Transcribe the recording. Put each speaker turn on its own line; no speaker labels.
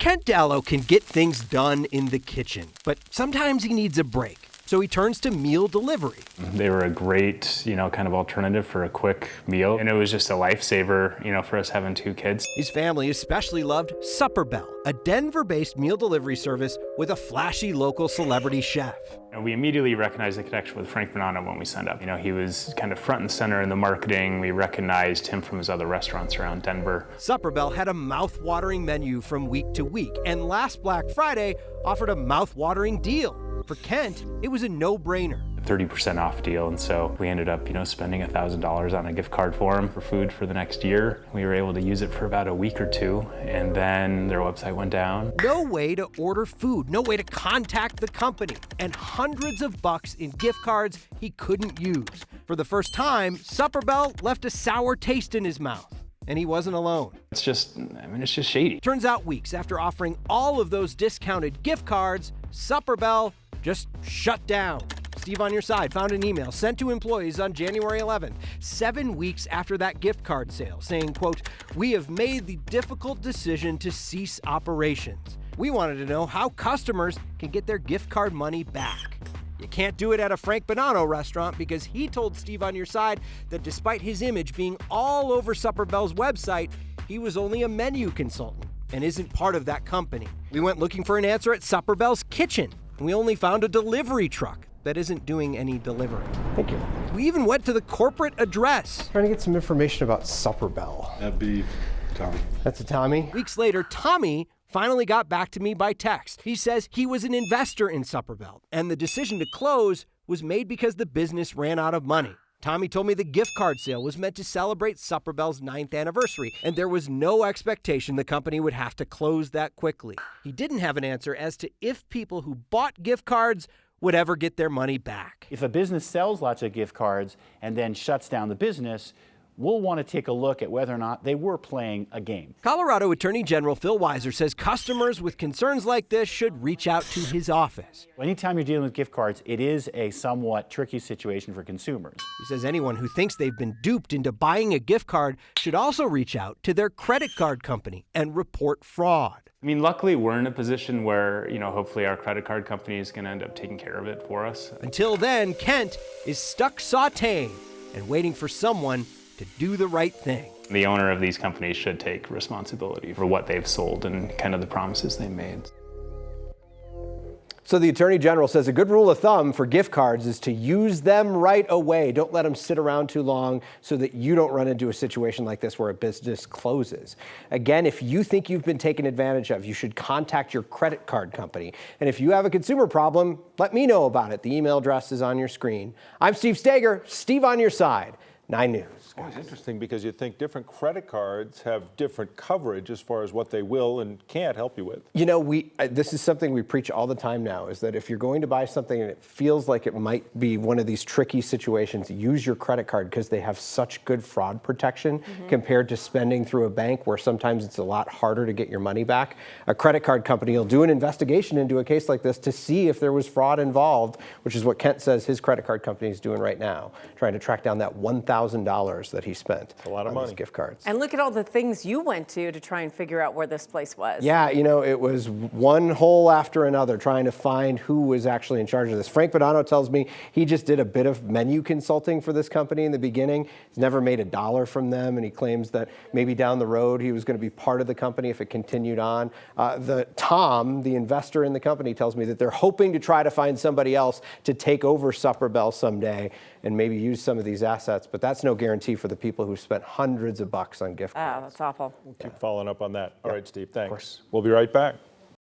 Kent Dallow can get things done in the kitchen, but sometimes he needs a break. So he turns to meal delivery.
They were a great, kind of alternative for a quick meal. And it was just a lifesaver, for us having 2 kids.
His family especially loved Supperbell, a Denver-based meal delivery service with a flashy local celebrity chef.
And we immediately recognized the connection with Frank Bonanno when we signed up. He was kind of front and center in the marketing. We recognized him from his other restaurants around Denver.
Supperbell had a mouth-watering menu from week to week, and last Black Friday offered a mouth-watering deal. For Kent, it was a no-brainer.
30% off deal, and so we ended up, spending $1,000 on a gift card for him for food for the next year. We were able to use it for about a week or 2, and then their website went down.
No way to order food, no way to contact the company, and hundreds of bucks in gift cards he couldn't use. For the first time, Supperbell left a sour taste in his mouth. And he wasn't alone.
It's just shady.
Turns out weeks after offering all of those discounted gift cards, Supperbell just shut down. Steve on Your Side found an email sent to employees on January 11th, 7 weeks after that gift card sale, saying, quote, "We have made the difficult decision to cease operations. We wanted to know how customers can get their gift card money back." You can't do it at a Frank Bonanno restaurant because he told Steve on Your Side that despite his image being all over Supperbell's website, he was only a menu consultant and isn't part of that company. We went looking for an answer at Supperbell's kitchen, and we only found a delivery truck that isn't doing any delivering.
Thank you.
We even went to the corporate address.
Trying to get some information about Supperbell.
That'd be Tommy.
That's a Tommy?
Weeks later, Tommy finally got back to me by text. He says he was an investor in Supperbell, and the decision to close was made because the business ran out of money. Tommy told me the gift card sale was meant to celebrate Supperbell's 9th anniversary, and there was no expectation the company would have to close that quickly. He didn't have an answer as to if people who bought gift cards would ever get their money back.
If a business sells lots of gift cards and then shuts down the business, we'll want to take a look at whether or not they were playing a game.
Colorado Attorney General Phil Weiser says customers with concerns like this should reach out to his office.
Anytime you're dealing with gift cards, it is a somewhat tricky situation for consumers.
He says anyone who thinks they've been duped into buying a gift card should also reach out to their credit card company and report fraud.
Luckily, we're in a position where, hopefully our credit card company is going to end up taking care of it for us.
Until then, Kent is stuck sautéing and waiting for someone to do the right thing.
The owner of these companies should take responsibility for what they've sold and kind of the promises they made.
So the Attorney General says a good rule of thumb for gift cards is to use them right away. Don't let them sit around too long so that you don't run into a situation like this where a business closes. Again, if you think you've been taken advantage of, you should contact your credit card company. And if you have a consumer problem, let me know about it. The email address is on your screen. I'm Steve Steger, Steve on Your Side, 9 News.
Oh, it's interesting because you think different credit cards have different coverage as far as what they will and can't help you with.
This is something we preach all the time now, is that if you're going to buy something and it feels like it might be one of these tricky situations, use your credit card because they have such good fraud protection compared to spending through a bank where sometimes it's a lot harder to get your money back. A credit card company will do an investigation into a case like this to see if there was fraud involved, which is what Kent says his credit card company is doing right now, trying to track down that $1,000 that he spent
a lot of money.
These gift cards.
And look at all the things you went to try and figure out where this place was.
Yeah, it was one hole after another trying to find who was actually in charge of this. Frank Bonanno tells me he just did a bit of menu consulting for this company in the beginning. He's never made $1 from them, and he claims that maybe down the road he was going to be part of the company if it continued on. Tom, the investor in the company, tells me that they're hoping to try to find somebody else to take over Supperbell someday and maybe use some of these assets, but that's no guarantee for the people who spent hundreds of bucks on gift cards.
Oh, that's awful.
We'll keep following up on that. All right, Steve, thanks.
Of course.
We'll be right back.